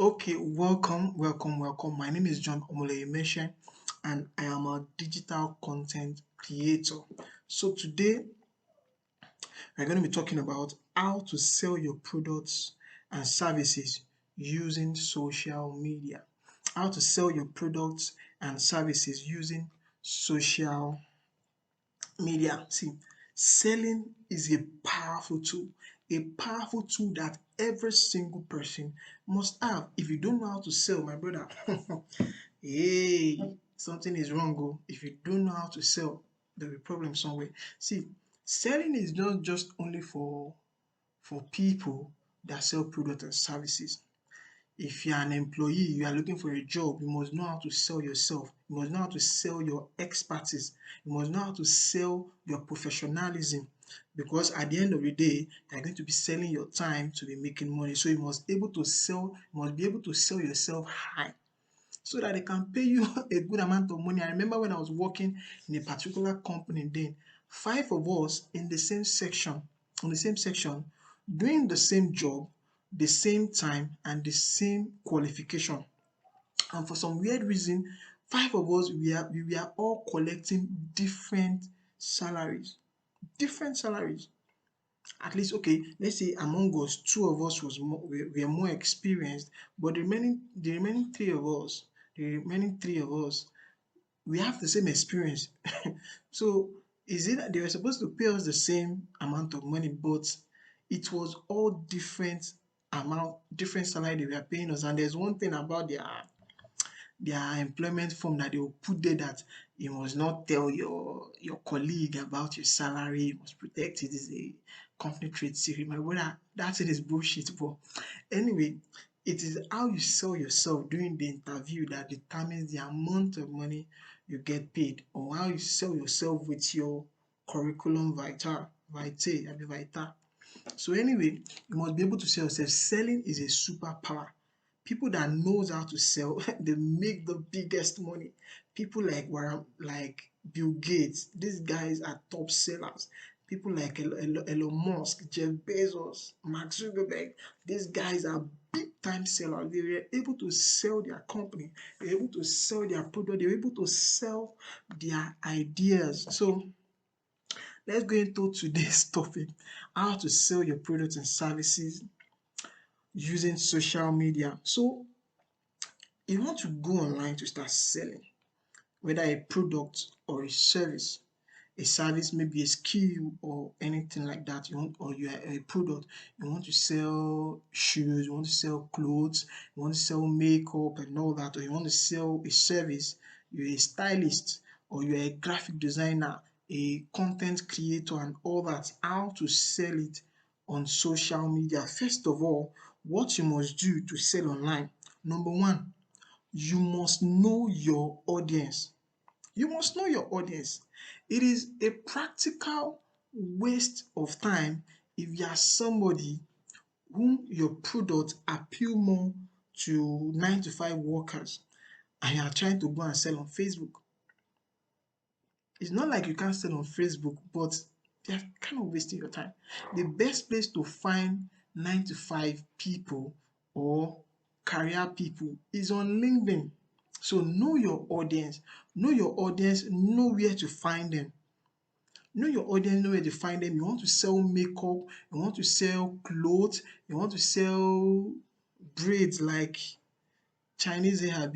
Okay, welcome. My name is John Omoleyemeshe, and I am a digital content creator. So today we're going to be talking about how to sell your products and services using social media. How to sell your products and services using social media. See, selling is a powerful tool that every single person must have. If you don't know how to sell, my brother, hey, something is wrong. Oh. If you don't know how to sell, there'll be problem somewhere. See, selling is not just only for people that sell products and services. If you're an employee, you are looking for a job, you must know how to sell yourself. You must know how to sell your expertise. You must know how to sell your professionalism. Because at the end of the day, you're going to be selling your time to be making money. So you must be able to sell yourself high so that they can pay you a good amount of money. I remember when I was working in a particular company then, five of us in the same section, doing the same job, the same time, and the same qualification. And for some weird reason, five of us we were all collecting different salaries. Different salaries. At least, okay, let's say among us, two of us were more experienced, but the remaining three of us, we have the same experience. So is it that they were supposed to pay us the same amount of money, but it was all different salary they were paying us. And there's one thing about their employment form that they will put there that you must not tell your colleague about your salary, you must protect it. It's a company trade secret. My brother, that thing is bullshit. But anyway, it is how you sell yourself during the interview that determines the amount of money you get paid, or how you sell yourself with your curriculum vitae. So anyway, you must be able to sell yourself. Selling is a superpower. People that knows how to sell, they make the biggest money. People like Bill Gates, these guys are top sellers. People like Elon Musk, Jeff Bezos, Mark Zuckerberg, these guys are big time sellers. They were able to sell their company, they were able to sell their product, they were able to sell their ideas. So let's go into today's topic, how to sell your products and services using social media. So you want to go online to start selling, whether a product or a service, maybe a skill or anything like that. You want, or you are a product, you want to sell shoes, you want to sell clothes, you want to sell makeup and all that, or you want to sell a service, you're a stylist, or you're a graphic designer, a content creator, and all that. How to sell it on social media? First of all, what you must do to sell online: number one, you must know your audience. You must know your audience. It is a practical waste of time if you are somebody whom your product appeal more to 9 to 5 workers and you are trying to go and sell on Facebook. It's not like you can't sell on Facebook, but you're kind of wasting your time. The best place to find 9 to 5 people or career people is on LinkedIn. So know your audience. Know your audience, know where to find them. Know your audience, know where to find them. You want to sell makeup, you want to sell clothes, you want to sell braids like Chinese hair,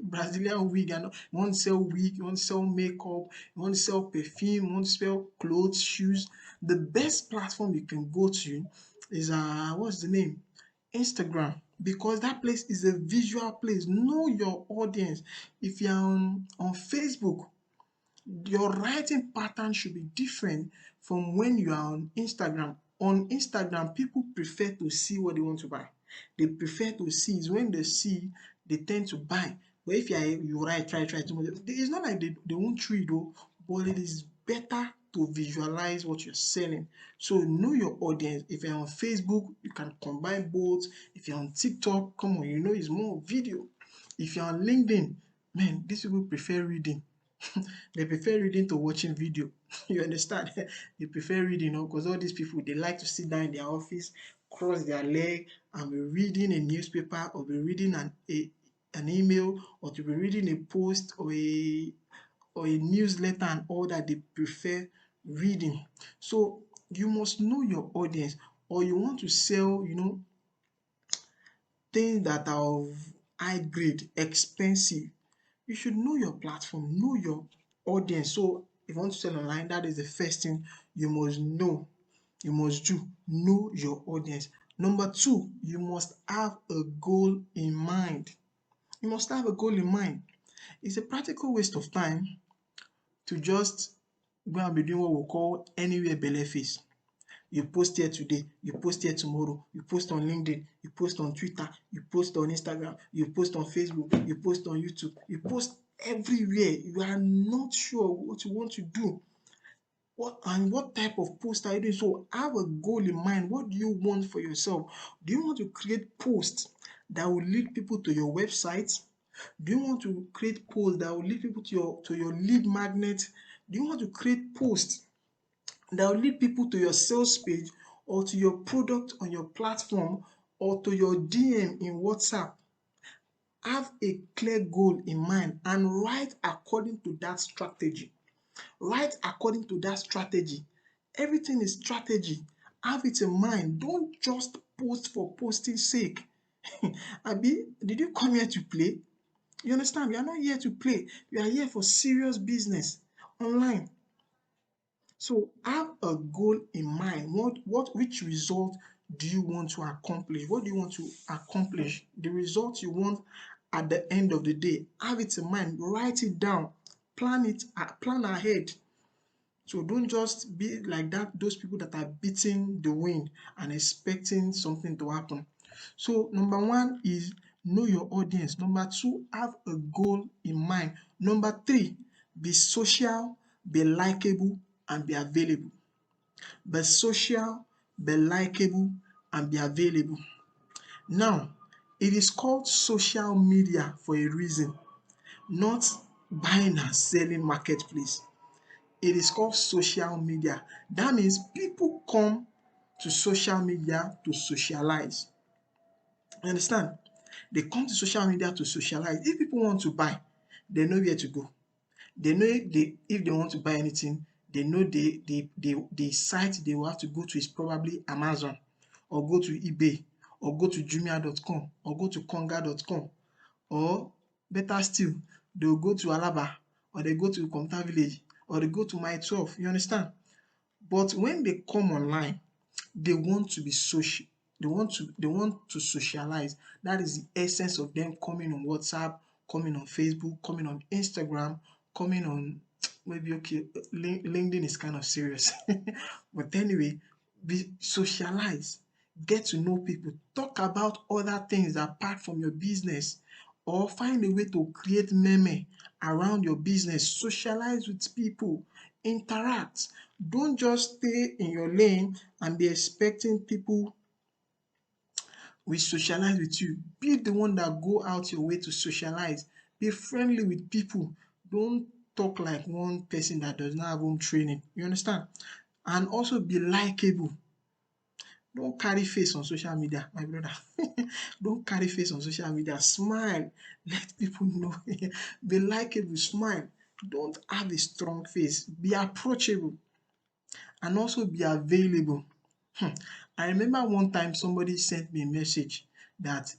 Brazilian wig, and you want to sell wig, you want to sell makeup, you want to sell perfume, you want to sell clothes, shoes. The best platform you can go to is what's the name? Instagram, because that place is a visual place. Know your audience. If you're on Facebook, your writing pattern should be different from when you are on Instagram. On Instagram, people prefer to see what they want to buy. They prefer to see, is when they see, they tend to buy. But if you write, try too much, it's not like they won't read though, but it is better to visualize what you're selling. So know your audience. If you're on Facebook, you can combine both. If you're on TikTok, come on, you know it's more video. If you're on LinkedIn, man, these people prefer reading. They prefer reading to watching video. You understand? They prefer reading, because all these people, they like to sit down in their office, cross their leg and be reading a newspaper or be reading an email or to be reading a post or a newsletter and all that. They prefer reading. So you must know your audience, or you want to sell, things that are of high grade, expensive. You should know your platform, know your audience. So if you want to sell online, that is the first thing you must know, you must do. Know your audience. Number two, you must have a goal in mind. You must have a goal in mind. It's a practical waste of time to just go and be doing what we call anywhere belle face. You post here today, you post here tomorrow, you post on LinkedIn, you post on Twitter, you post on Instagram, you post on Facebook, you post on YouTube, you post everywhere. You are not sure what you want to do. What type of post are you doing? So have a goal in mind. What do you want for yourself? Do you want to create posts that will lead people to your website? Do you want to create posts that will lead people to your lead magnet? Do you want to create posts that will lead people to your sales page or to your product on your platform or to your DM in WhatsApp? Have a clear goal in mind and write according to that strategy. Write according to that strategy. Everything is strategy. Have it in mind. Don't just post for posting sake. Abi, did you come here to play? You understand? We are not here to play. We are here for serious business online. So have a goal in mind. Which result do you want to accomplish? What do you want to accomplish? The result you want at the end of the day. Have it in mind. Write it down. Plan ahead. So don't just be like that, those people that are beating the wind and expecting something to happen. So number one is know your audience. Number two, have a goal in mind. Number three, be social, be likable, and be available. Be social, be likable, and be available. Now, it is called social media for a reason, not buying and selling marketplace. It is called social media. That means people come to social media to socialize. You understand? They come to social media to socialize. If people want to buy, they know where to go. They know if they want to buy anything, they know the site they will have to go to is probably Amazon, or go to eBay, or go to Jumia.com, or go to Konga.com, or better still, they will go to Alaba, or they go to Computer Village, or they go to My12. You understand? But when they come online, they want to be social. They want to socialize. That is the essence of them coming on WhatsApp, coming on Facebook, coming on Instagram, coming on maybe okay, LinkedIn is kind of serious. But anyway, be socialize, get to know people, talk about other things apart from your business, or find a way to create meme around your business. Socialize with people, interact. Don't just stay in your lane and be expecting people will socialize with you. Be the one that go out your way to socialize. Be friendly with people. Don't talk like one person that does not have home training. You understand? And also be likable. Don't carry face on social media, my brother. Don't carry face on social media. Smile. Let people know. Be likable. Smile. Don't have a strong face. Be approachable and also be available. I remember one time somebody sent me a message that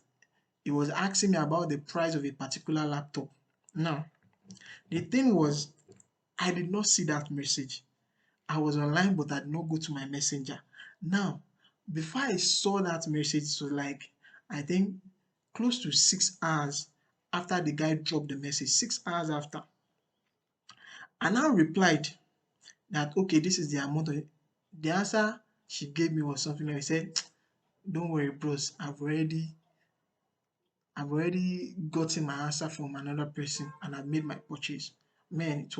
he was asking me about the price of a particular laptop. Now, the thing was, I did not see that message. I was online, but I did not go to my messenger. Now, before I saw that message, so like, I think close to 6 hours after the guy dropped the message, 6 hours after, I now replied that, okay, this is the amount of it. The answer she gave me was something like, said, don't worry, bros, I've already gotten my answer from another person and I've made my purchase. Man, it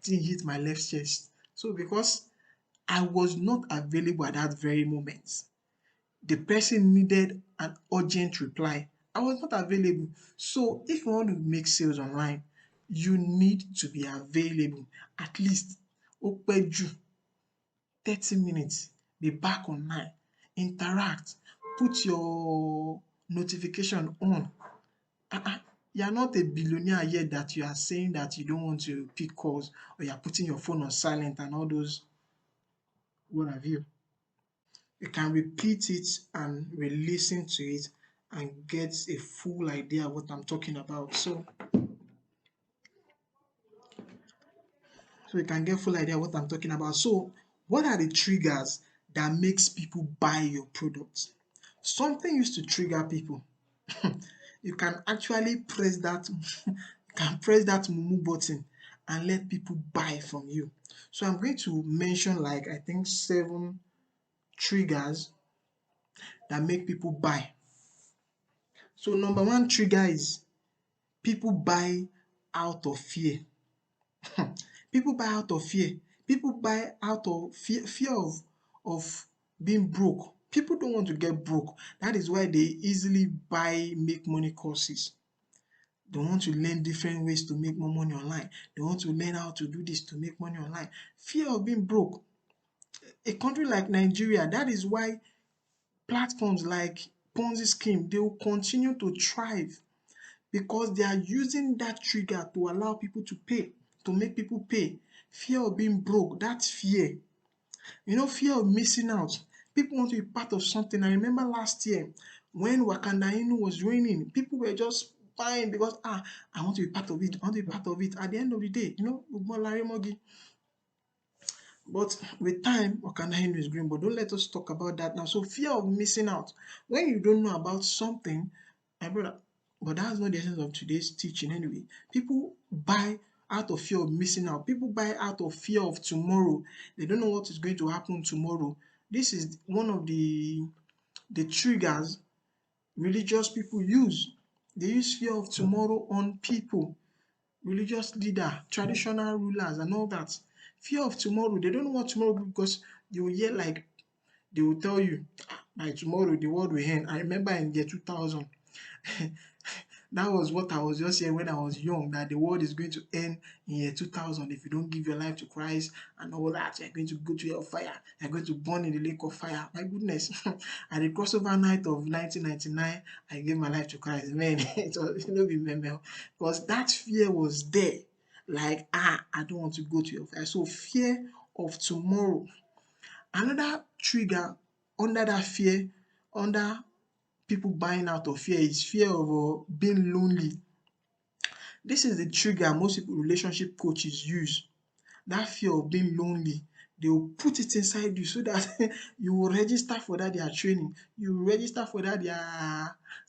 didn't hit my left chest. So because I was not available at that very moment, the person needed an urgent reply. I was not available. So if you want to make sales online, you need to be available at least ó pẹ́ jù 30 minutes. Be back online. interact, put your notification on. You are not a billionaire yet that you are saying that you don't want to pick calls, or you are putting your phone on silent and all those what have you. You can repeat it and re-listen to it and get a full idea of what I'm talking about. So you can get full idea of what I'm talking about. So what are the triggers that makes people buy your products? Something used to trigger people. You can actually press that you can press that mumu button and let people buy from you. So I'm going to mention like I think 7 triggers that make people buy. So number 1 trigger is people buy out of fear. People buy out of fear. People buy out of fear of being broke. People don't want to get broke. That is why they easily buy make money courses. They want to learn different ways to make more money online. They want to learn how to do this to make money online. Fear of being broke. A country like Nigeria, that is why platforms like Ponzi scheme, they will continue to thrive because they are using that trigger to allow people to pay, to make people pay. Fear of being broke, that's fear. Fear of missing out. People want to be part of something. I remember last year when Wakanda Inu was raining, people were just buying because I want to be part of it. I want to be part of it. At the end of the day, but with time, Wakanda Inu is green. But don't let us talk about that now. So fear of missing out. When you don't know about something, my brother, but that's not the essence of today's teaching anyway. People buy out of fear of missing out. People buy out of fear of tomorrow. They don't know what is going to happen tomorrow. This is one of the triggers religious people use. They use fear of tomorrow on people, religious leader, traditional rulers and all that. Fear of tomorrow. They don't know what tomorrow will be because you will hear like they will tell you by tomorrow the world will end. I remember in year 2000 that was what I was just saying when I was young, that the world is going to end in year 2000 if you don't give your life to Christ and all that. You're going to go to your fire. You're going to burn in the lake of fire. My goodness. At the crossover night of 1999, I gave my life to Christ. Man, it was no be memo because that fear was there. Like, I don't want to go to your fire. So fear of tomorrow. Another trigger under that fear, under people buying out of fear, is fear of being lonely. This is the trigger most people relationship coaches use. That fear of being lonely, they will put it inside you so that you will register for that their training, you will register for that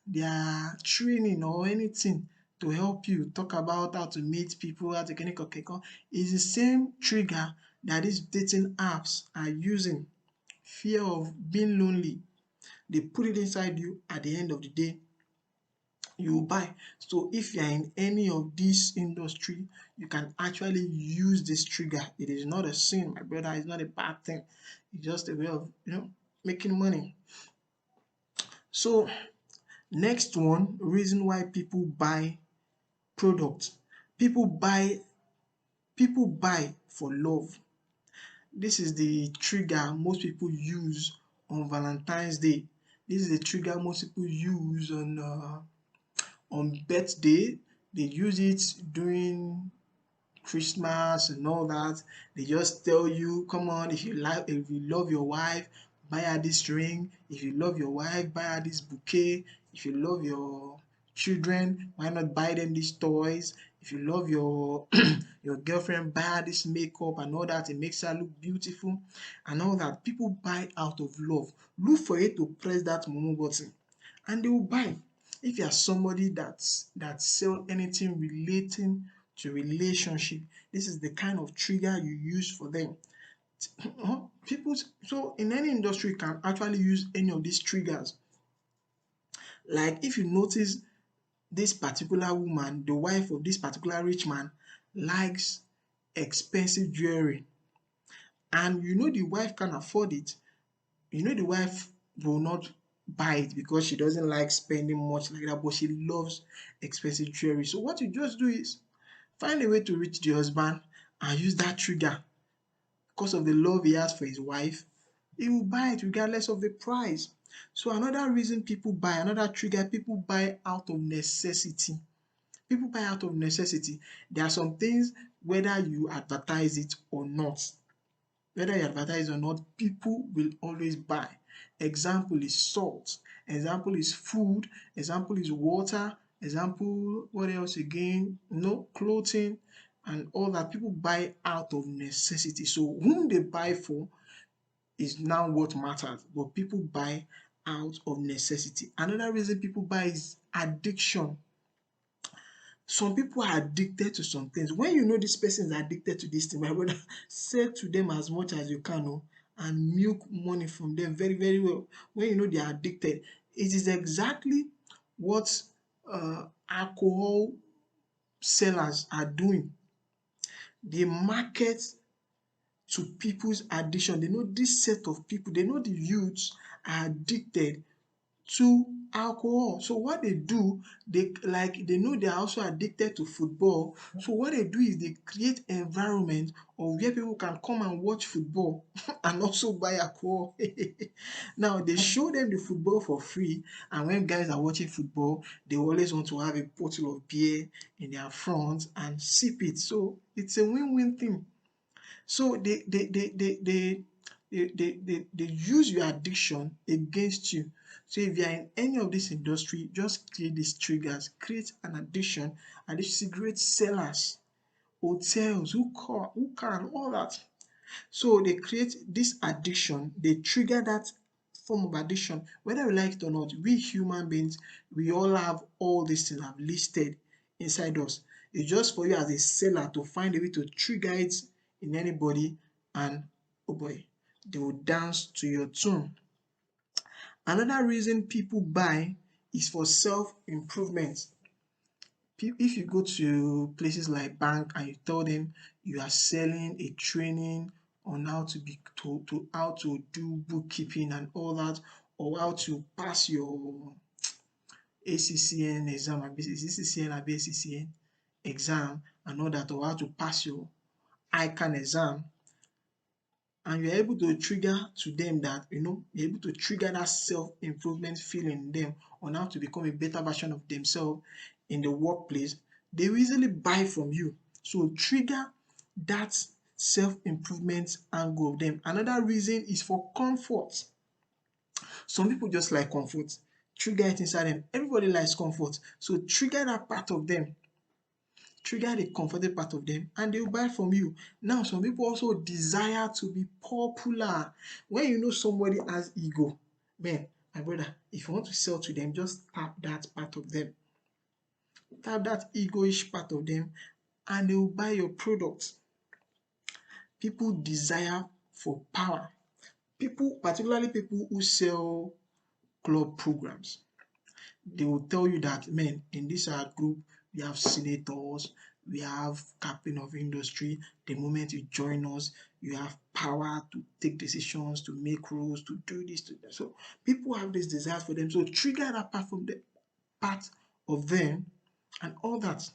their training or anything to help you talk about how to meet people, how to connect. Okay, it's the same trigger that these dating apps are using. Fear of being lonely, they put it inside you. At the end of the day, you will buy. So if you are in any of this industry, you can actually use this trigger. It is not a sin, my brother. It's not a bad thing. It's just a way of making money. So next one, reason why people buy products. People buy for love. This is the trigger most people use on Valentine's Day. This is the trigger most people use on birthday. They use it during Christmas and all that. They just tell you, come on, if you love your wife, buy her this ring. If you love your wife, buy her this bouquet. If you love your children, why not buy them these toys? If you love your your girlfriend, buy her this makeup and all that. It makes her look beautiful and all that. People buy out of love. Look for it to press that momo button and they will buy. If you are somebody that sell anything relating to relationship, this is the kind of trigger you use for them. People, so in any industry, you can actually use any of these triggers. Like if you notice this particular woman, the wife of this particular rich man, likes expensive jewelry, and the wife can afford it, the wife will not buy it because she doesn't like spending much like that, but she loves expensive jewelry. So what you just do is find a way to reach the husband and use that trigger because of the love he has for his wife. He will buy it regardless of the price. So another reason people buy, another trigger, people buy out of necessity. People buy out of necessity. There are some things, whether you advertise it or not, whether you advertise or not, people will always buy. Example is salt, example is food, example is water, example, what else again? Clothing and all that. People buy out of necessity. So whom they buy for is now what matters, but people buy out of necessity. Another reason people buy is addiction. Some people are addicted to some things. When you know this person is addicted to this thing, my brother, sell to them as much as you can, and milk money from them very, very well. When you know they are addicted, it is exactly what alcohol sellers are doing. They market to people's addiction. They know this set of people, they know the youths are addicted to alcohol. So what they do, they know they are also addicted to football. So what they do is they create environment of where people can come and watch football and also buy alcohol. Now they show them the football for free, and when guys are watching football, they always want to have a bottle of beer in their front and sip it. So it's a win-win thing. So they use your addiction against you. So if you are in any of this industry, just create these triggers, create an addiction, and these cigarette sellers, hotels, who can, all that. So they create this addiction, they trigger that form of addiction. Whether we like it or not, we human beings, we all have all these things I've listed inside us. It's just for you as a seller to find a way to trigger it in anybody, and oh boy, they will dance to your tune. Another reason people buy is for self-improvement. If you go to places like bank and you tell them you are selling a training on how to be to how to do bookkeeping and all that, or how to pass your ACCN exam, CCCN abi ACCN exam and all that, or how to pass your ICANN exam, and you're able to trigger to them that, you're able to trigger that self-improvement feeling in them on how to become a better version of themselves in the workplace, they will easily buy from you. So trigger that self-improvement angle of them. Another reason is for comfort. Some people just like comfort. Trigger it inside them. Everybody likes comfort. So trigger that part of them, trigger the comfortable part of them, and they will buy from you. Now some people also desire to be popular. When you know somebody has ego, man, my brother, if you want to sell to them, just tap that part of them, tap that egoish part of them, and they will buy your products. People desire for power. People, particularly people who sell club programs, they will tell you that, man, in this our group, we have senators, we have captain of industry. The moment you join us, you have power to take decisions, to make rules, to do this, to that. So people have this desire for them. So trigger that part from the part of them and all that.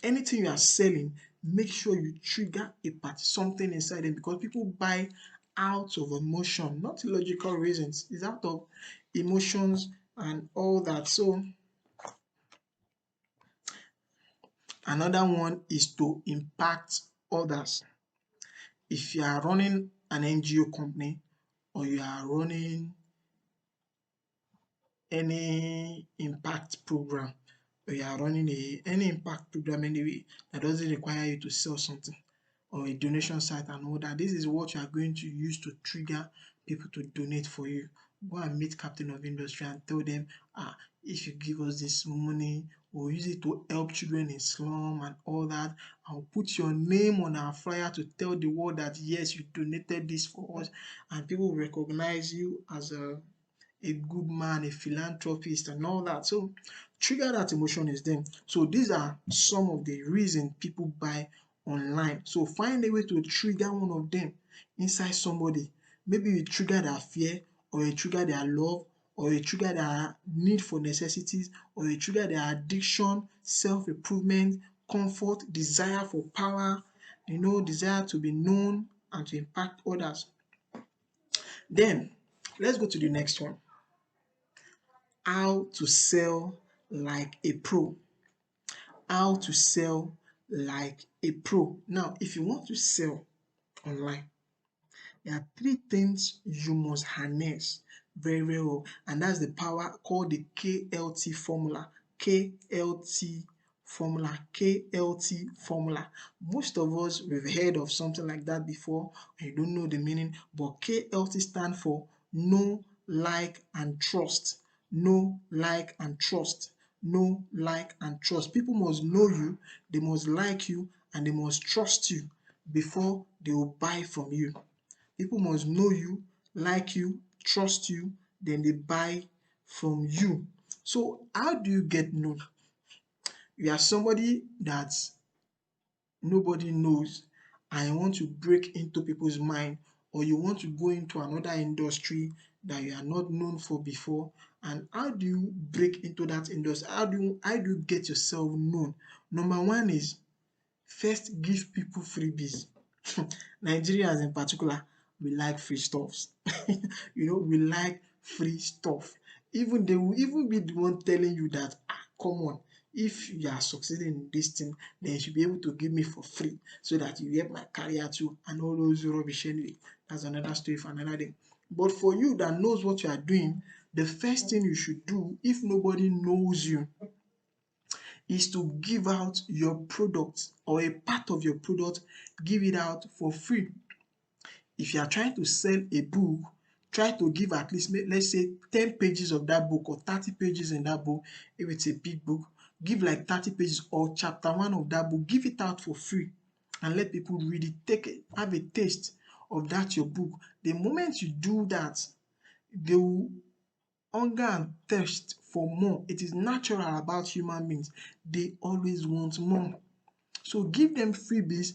Anything you are selling, make sure you trigger a part, something inside them, because people buy out of emotion, not logical reasons. It's out of emotions and all that. So another one is to impact others. If you are running an NGO company, or you are running any impact program, or you are running any impact program anyway that doesn't require you to sell something, or a donation site and all that, this is what you are going to use to trigger people to donate for you. Go and meet captain of industry and tell them, if you give us this money, we'll use it to help children in slum and all that. I'll put your name on our flyer to tell the world that yes, you donated this for us, and people will recognize you as a good man, a philanthropist and all that. So trigger that emotion is them. So these are some of the reasons people buy online. So find a way to trigger one of them inside somebody. Maybe you trigger their fear, or you trigger their love, or you trigger their need for necessities, or you trigger their addiction, self-improvement, comfort, desire for power, desire to be known and to impact others. Then let's go to the next one. How to sell like a pro. How to sell like a pro. Now, if you want to sell online, there are three things you must harness very, very well, and that's the power called the KLT formula. KLT formula. KLT formula. Most of us, we've heard of something like that before, and you don't know the meaning, but KLT stand for know, like, and trust. Know, like, and trust. Know, like, and trust. People must know you, they must like you, and they must trust you before they will buy from you. People must know you, like you, trust you, then they buy from you. So how do you get known? You are somebody that nobody knows and you want to break into people's mind, or you want to go into another industry that you are not known for before. And how do you break into that industry? How do you get yourself known? Number one is first give people freebies. Nigerians in particular, we like free stuffs. We like free stuff. Even they will even be the one telling you that, come on, if you are succeeding in this thing, then you should be able to give me for free so that you help my career too, and all those rubbish anyway. That's another story for another day. But for you that knows what you are doing, the first thing you should do, if nobody knows you, is to give out your product or a part of your product, give it out for free. If you are trying to sell a book, try to give at least, let's say, 10 pages of that book or 30 pages in that book. If it's a big book, give like 30 pages or chapter one of that book, give it out for free and let people read it, have a taste of that your book. The moment you do that, they will hunger and thirst for more. It is natural about human beings. They always want more. So give them freebies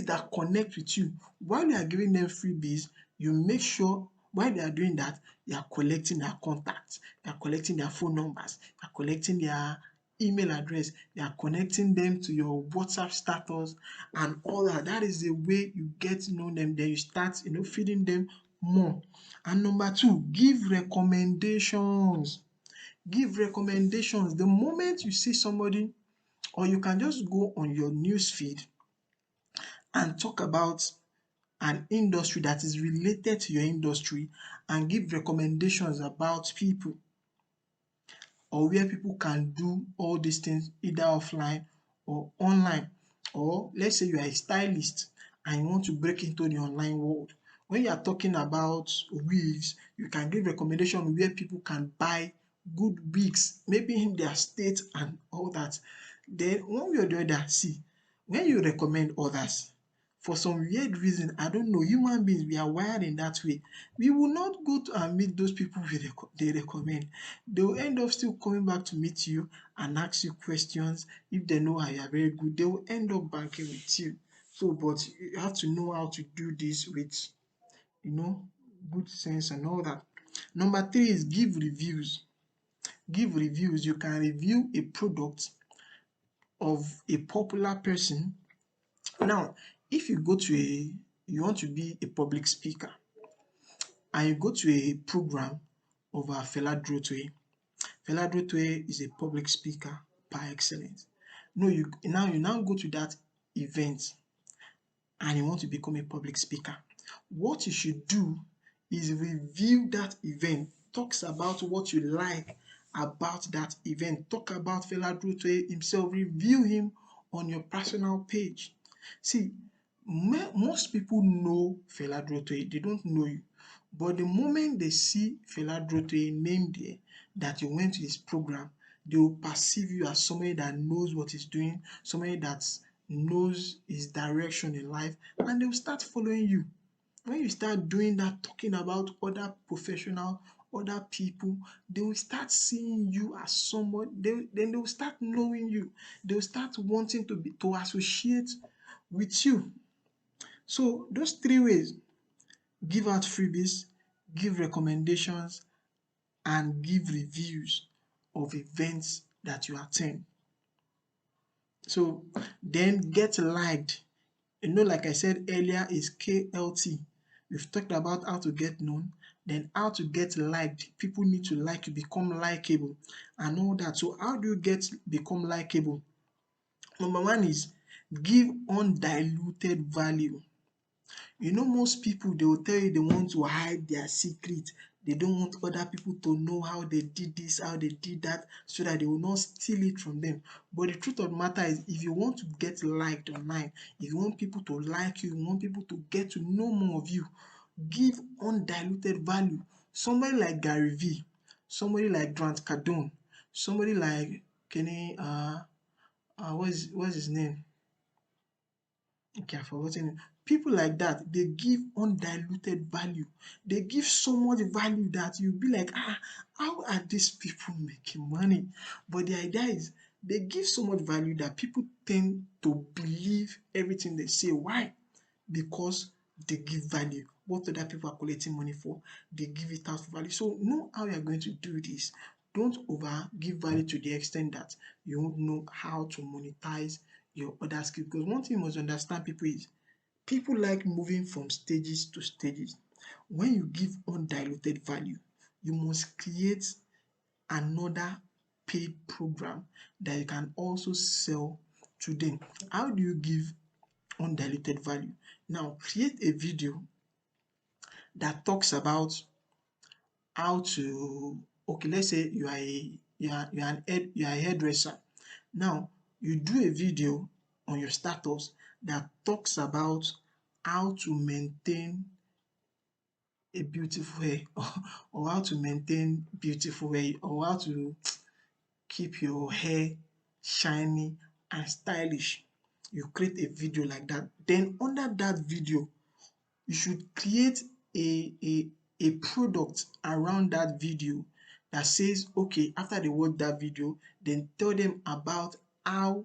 that connect with you. While you are giving them freebies, you make sure while they are doing that, you are collecting their contacts, you are collecting their phone numbers, you are collecting their email address, you are connecting them to your WhatsApp status and all that. That is the way you get to know them. Then you start, feeding them more. And number two, give recommendations. Give recommendations. The moment you see somebody, or you can just go on your news feed and talk about an industry that is related to your industry and give recommendations about people, or where people can do all these things either offline or online. Or let's say you are a stylist and you want to break into the online world. When you are talking about wigs, you can give recommendation where people can buy good wigs, maybe in their state and all that. Then one way or the other, see, when you recommend others, for some weird reason, I don't know, human beings, we are wired in that way. We will not go to and meet those people they recommend. They will end up still coming back to meet you and ask you questions. If they know how you are very good, they will end up banking with you. So, but you have to know how to do this with, you know, good sense and all that. Number three is give reviews. Give reviews. You can review a product of a popular person. Now, if you want to be a public speaker and you go to a program of Fela Durotue. Fela Durotue is a public speaker par excellence. No, you now go to that event and you want to become a public speaker. What you should do is review that event, talks about what you like about that event, talk about Fela Durotue himself, review him on your personal page. See, most people know Fela Durotue, they don't know you. But the moment they see Fela Durotue name there, that you went to his program, they will perceive you as somebody that knows what he's doing, somebody that knows his direction in life, and they will start following you. When you start doing that, talking about other professional, other people, they will start seeing you as someone, then they will start knowing you. They will start wanting to associate with you. So those three ways: give out freebies, give recommendations, and give reviews of events that you attend. So then get liked. Like I said earlier, is KLT. We've talked about how to get known, then how to get liked. People need to like you, become likable, and all that. So how do you become likable? Number one is give undiluted value. You know, most people, they will tell you they want to hide their secret. They don't want other people to know how they did this, how they did that, so that they will not steal it from them. But the truth of the matter is, if you want to get liked online, if you want people to like you, you want people to get to know more of you, give undiluted value. Somebody like Gary V, somebody like Grant Cardone, somebody like Kenny, what's his name? Okay, I've forgotten it. People like that, they give undiluted value. They give so much value that you'll be like, how are these people making money? But the idea is they give so much value that people tend to believe everything they say. Why? Because they give value. What other people are collecting money for, they give it out for value. So know how you're going to do this. Don't over give value to the extent that you won't know how to monetize your other skill. Because one thing you must understand, people, is people like moving from stages to stages. When you give undiluted value, you must create another paid program that you can also sell to them. How do you give undiluted value? Now create a video that talks about how to, okay, let's say you are a hairdresser. Now you do a video on your status that talks about how to maintain a beautiful hair, or how to maintain beautiful hair, or how to keep your hair shiny and stylish. You create a video like that. Then under that video, you should create a product around that video that says, okay, after they watch that video, then tell them about how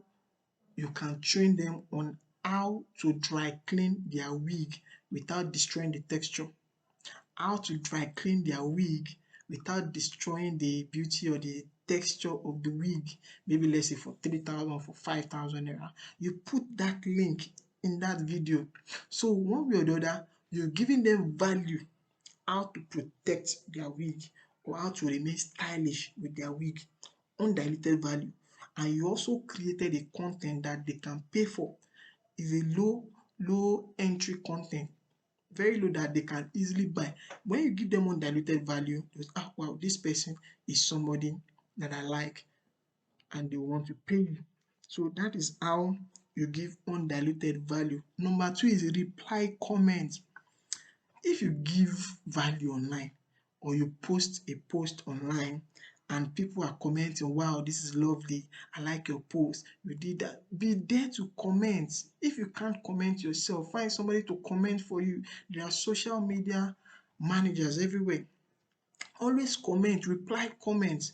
you can train them on how to dry clean their wig without destroying the texture, how to dry clean their wig without destroying the beauty or the texture of the wig, maybe let's say for 3,000, for 5,000 naira. You put that link in that video. So one way or the other, you're giving them value, how to protect their wig or how to remain stylish with their wig, undiluted value. And you also created a content that they can pay for. Is a low entry content, very low, that they can easily buy. When you give them undiluted value, you say, wow, this person is somebody that I like, and they want to pay you. So that is how you give undiluted value. Number two is reply comments. If you give value online, or you post a post online and people are commenting, wow, this is lovely, I like your post, you did that, be there to comment. If you can't comment yourself, find somebody to comment for you. There are social media managers everywhere. Always comment, reply comments.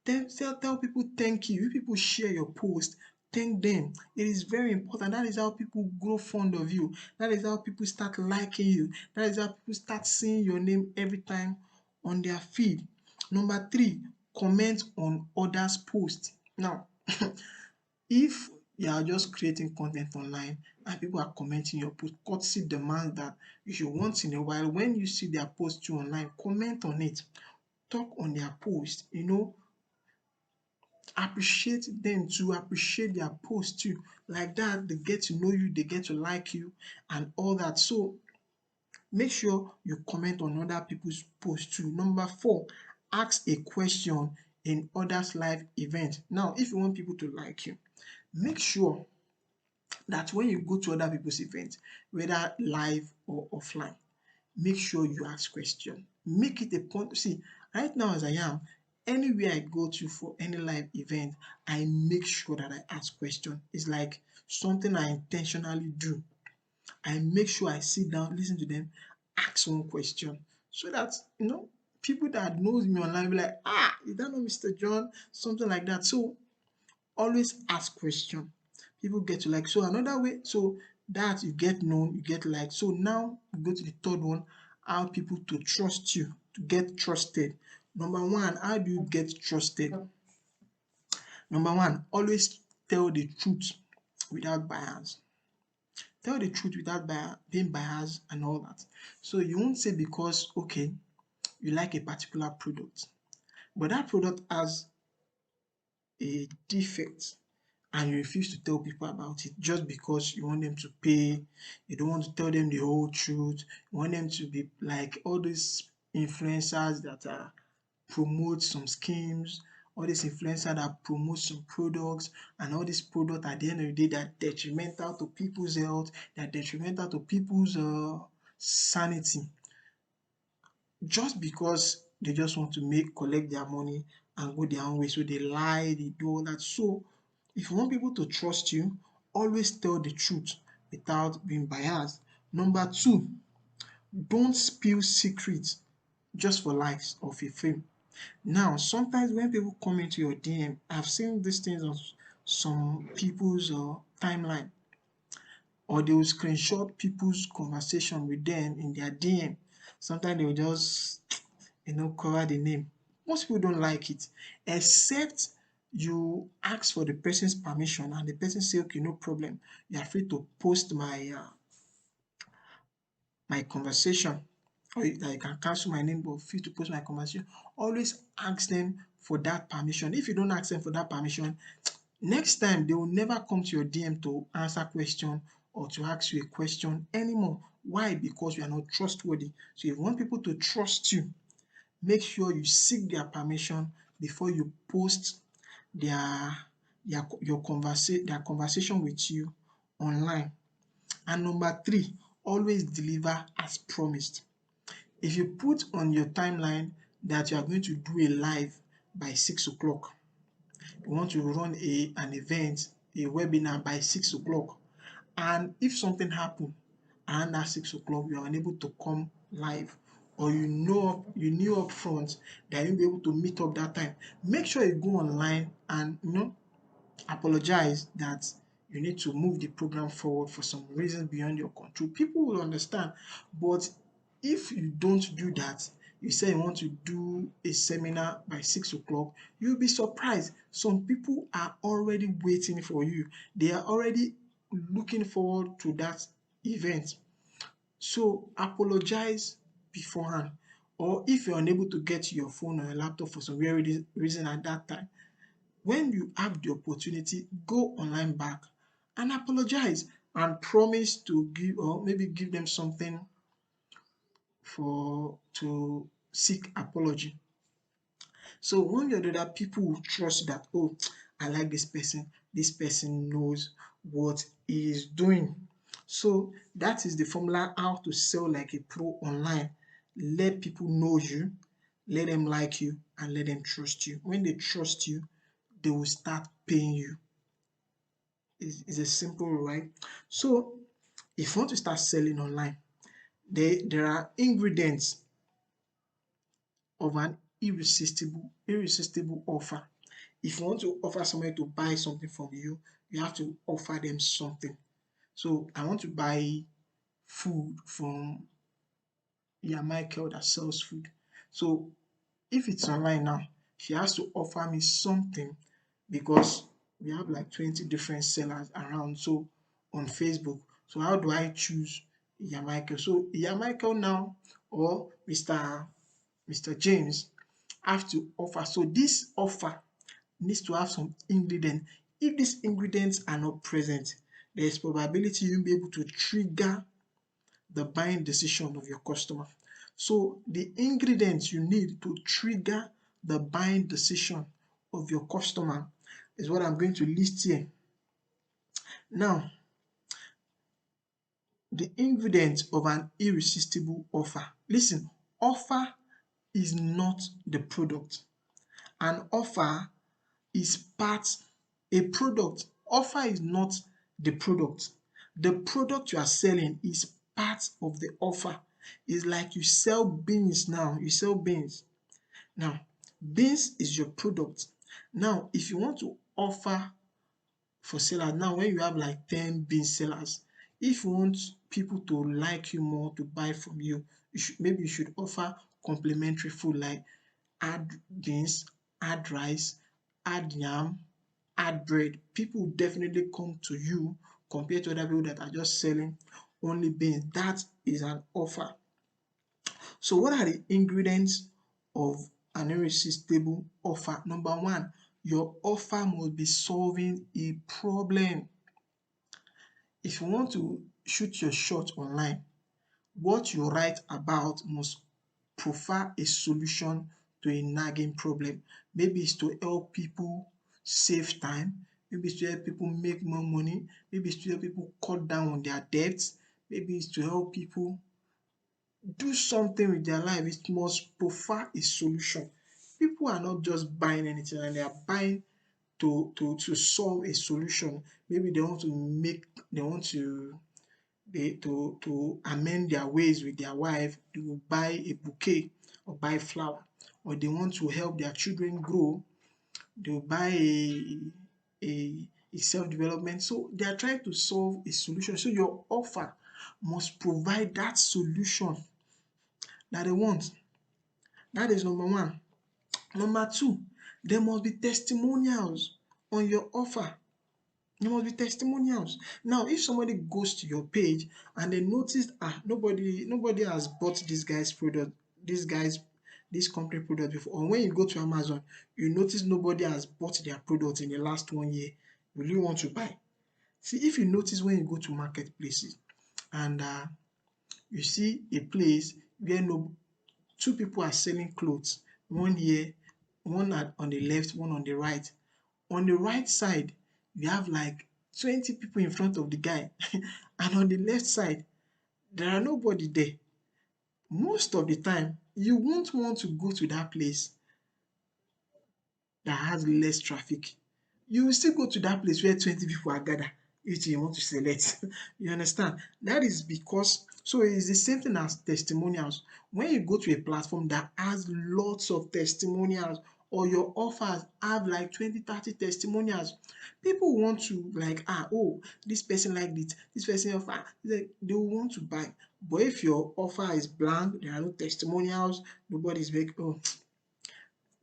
Tell people thank you. If people share your post, thank them. It is very important. That is how people grow fond of you. That is how people start liking you. That is how people start seeing your name every time on their feed. Number three, comment on others' posts. Now, if you are just creating content online and people are commenting your post, courtesy demands that you should once in a while, when you see their post too online, comment on it. Talk on their post, appreciate them too, appreciate their post too. Like that, they get to know you, they get to like you and all that. So make sure you comment on other people's posts too. Number four, ask a question in others' live event. Now, if you want people to like you, make sure that when you go to other people's event, whether live or offline, make sure you ask question. Make it a point. See, right now as I am, anywhere I go to for any live event, I make sure that I ask question. It's like something I intentionally do. I make sure I sit down, listen to them, ask one question, so that people that knows me online be like, is that not Mr. John? Something like that. So always ask question. People get to like. So another way, so that you get known, you get like. So now we go to the third one, how people to trust you, to get trusted. Number one, how do you get trusted? Number one, always tell the truth without bias. Tell the truth without being biased and all that. So you won't say because, okay, you like a particular product, but that product has a defect and you refuse to tell people about it just because you want them to pay, you don't want to tell them the whole truth, you want them to be like all these influencers that are promote some schemes, all these influencers that promote some products, and all these products at the end of the day that are detrimental to people's health, that are detrimental to people's sanity, just because they just want to collect their money and go their own way. So they lie, they do all that. So if you want people to trust you, always tell the truth without being biased. Number two, don't spill secrets just for likes or for fame. Now, sometimes when people come into your DM, I've seen these things on some people's timeline, or they will screenshot people's conversation with them in their DM. Sometimes they will just, cover the name. Most people don't like it, except you ask for the person's permission and the person say, okay, no problem. You are free to post my conversation, or that you can cancel my name, but free to post my conversation. Always ask them for that permission. If you don't ask them for that permission, next time they will never come to your DM to answer question or to ask you a question anymore. Why? Because you are not trustworthy. So if you want people to trust you, make sure you seek their permission before you post their their conversation with you online. And number three, always deliver as promised. If you put on your timeline that you are going to do a live by 6 o'clock, you want to run an event, a webinar by 6 o'clock, and if something happen around that 6 o'clock, you are unable to come live, or you knew up front that you'll be able to meet up that time, make sure you go online and apologize that you need to move the program forward for some reasons beyond your control. People will understand. But if you don't do that, you say you want to do a seminar by 6 o'clock, you'll be surprised. Some people are already waiting for you, they are already looking forward to that event. So apologize beforehand. Or if you're unable to get to your phone or your laptop for some reason at that time, when you have the opportunity, go online back and apologize and promise to give, or maybe give them something for to seek apology. So one way or the other, people will trust that, oh, I like this person knows what he is doing. So that is the formula how to sell like a pro online. Let people know you, let them like you, and let them trust you. When they trust you, they will start paying you. It's a simple rule, right? So if you want to start selling online, there are ingredients of an irresistible offer. If you want to offer somebody to buy something from you, you have to offer them something. So I want to buy food from Michael that sells food. So if it's online now, she has to offer me something, because we have like 20 different sellers around, so on Facebook. So how do I choose Michael? So Michael now, or Mr. James, have to offer. So this offer needs to have some ingredient. If these ingredients are not present, there is probability you'll be able to trigger the buying decision of your customer. So the ingredients you need to trigger the buying decision of your customer is what I'm going to list here. Now, the ingredients of an irresistible offer. Listen, offer is not the product. An offer is part, a product. Offer is not the product. The product you are selling is part of the offer. It's like you sell beans now. You sell beans. Now, beans is your product. Now, if you want to offer for sellers, now when you have like 10 bean sellers, if you want people to like you more, to buy from you, maybe you should offer complimentary food, like add beans, add rice, add yam, add bread. People will definitely come to you compared to other people that are just selling only beans. That is an offer. So what are the ingredients of an irresistible offer? Number one, your offer must be solving a problem. If you want to shoot your shot online, what you write about must profile a solution to a nagging problem. Maybe it's to help people save time, maybe it's to help people make more money, maybe it's to help people cut down on their debts, maybe it's to help people do something with their life. It must profile a solution. People are not just buying anything, and they are buying to solve a solution. Maybe they want to make they want to amend their ways with their wife. They will buy a bouquet or buy flower, or they want to help their children grow. They will buy a self-development. So they are trying to solve a solution. So your offer must provide that solution that they want. That is number one. Number two, there must be testimonials on your offer. There must be testimonials. Now, if somebody goes to your page and they notice, nobody has bought this guy's product, this company product before, or when you go to Amazon, you notice nobody has bought their product in the last 1 year, will you want to buy? See, if you notice when you go to marketplaces and you see a place where no two people are selling clothes, one here, one on the left, one on the right. On the right side, you have like 20 people in front of the guy, and on the left side, there are nobody there. Most of the time, you won't want to go to that place that has less traffic. You will still go to that place where 20 people are gathered, which you want to select. You understand? That is because, so it's the same thing as testimonials. When you go to a platform that has lots of testimonials, or your offers have like 20, 30 testimonials, people want to like, oh, this person like this person offer, they will want to buy. But if your offer is blank, there are no testimonials, nobody's like, oh,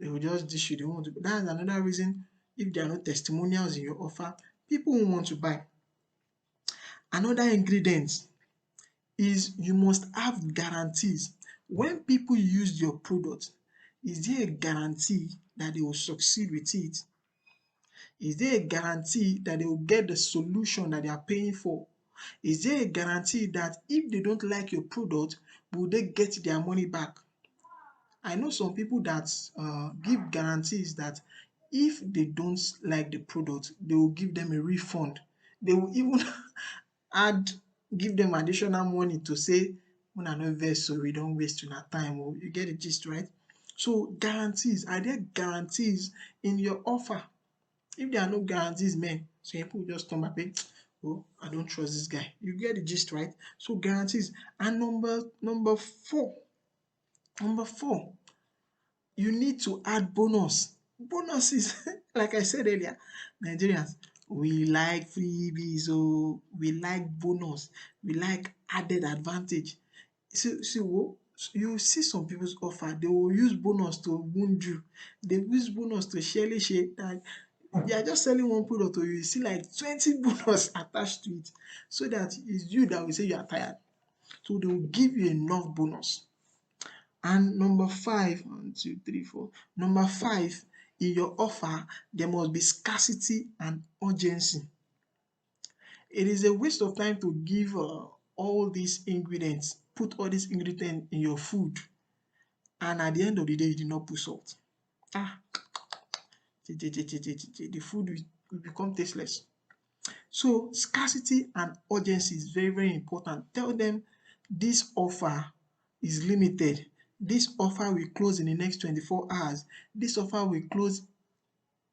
they will just dish you, they want to. That's another reason. If there are no testimonials in your offer, people won't want to buy. Another ingredient is you must have guarantees. When people use your product, is there a guarantee that they will succeed with it? Is there a guarantee that they will get the solution that they are paying for? Is there a guarantee that if they don't like your product, will they get their money back? I know some people that give guarantees that if they don't like the product, they will give them a refund. They will even add give them additional money to say, una no vex, so we don't waste una time. Oh, you get the gist, right? So guarantees, are there guarantees in your offer? If there are no guarantees, man, so people will just come back and oh, I don't trust this guy. You get the gist, right? So guarantees. And number four, you need to add bonus. Bonuses, like I said earlier, Nigerians, we like freebies, oh, we like bonus, we like added advantage. See, you see some people's offer, they will use bonus to wound you. They use bonus to share that you are just selling one product, or you see like 20 bonus attached to it, so that it's you that will say you are tired. So they will give you enough bonus. And number five, one, two, three, four. Number five, in your offer, there must be scarcity and urgency. It is a waste of time to give all these ingredients, put all these ingredients in your food, and at the end of the day, you did not put salt. Ah, the food will become tasteless. So scarcity and urgency is very, very important. Tell them this offer is limited. This offer will close in the next 24 hours. This offer will close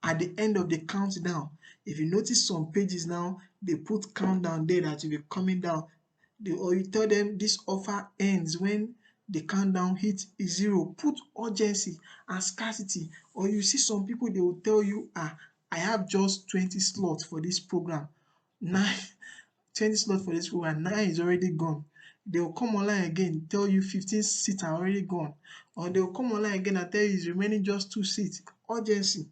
at the end of the countdown. If you notice some pages now, they put countdown there that will be coming down. Or you tell them this offer ends when the countdown hits 0. Put urgency and scarcity. Or you see some people, they will tell you, I have just 20 slots for this program. 20 slots for this program, 9 is already gone. They will come online again, tell you 15 seats are already gone. Or they will come online again and tell you it's remaining just 2 seats. Urgency,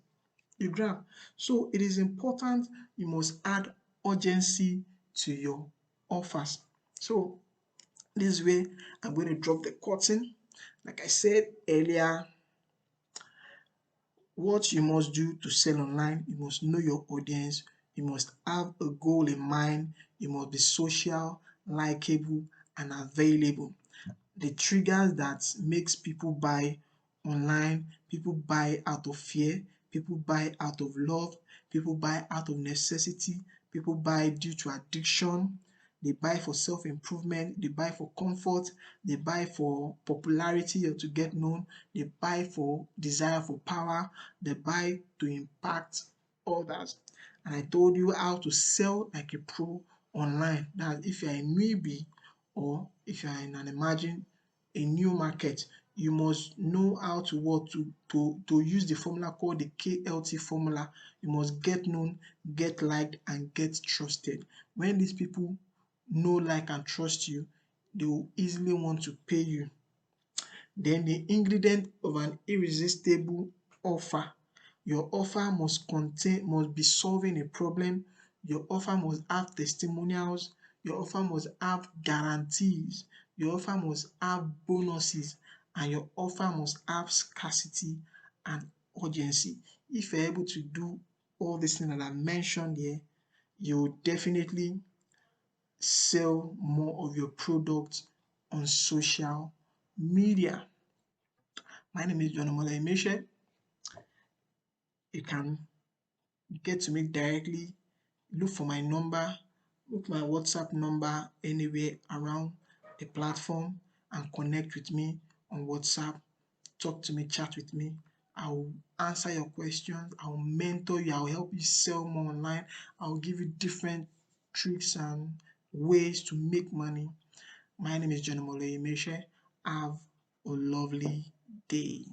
you grab. So it is important, you must add urgency to your offers. So this is where I'm going to drop the curtain. Like I said earlier, what you must do to sell online, you must know your audience, you must have a goal in mind, you must be social, likable, and available. The triggers that makes people buy online, people buy out of fear, people buy out of love, people buy out of necessity, people buy due to addiction, they buy for self-improvement, they buy for comfort, they buy for popularity or to get known, they buy for desire for power, they buy to impact others. And I told you how to sell like a pro online. That if you're a newbie or if you're in an emerging a new market, you must know how to what to use the formula called the KLT formula. You must get known, get liked, and get trusted. When these people know, like, and trust you, they will easily want to pay you. Then the ingredient of an irresistible offer. Your offer must be solving a problem. Your offer must have testimonials. Your offer must have guarantees. Your offer must have bonuses. And your offer must have scarcity and urgency. If you're able to do all these things that I mentioned here, you will definitely sell more of your product on social media. My name is John Omola. You can get to me directly. Look for my number, look my WhatsApp number anywhere around the platform and connect with me on WhatsApp. Talk to me, chat with me. I will answer your questions. I will mentor you. I will help you sell more online. I will give you different tricks and ways to make money. My name is John Omole. Have a lovely day.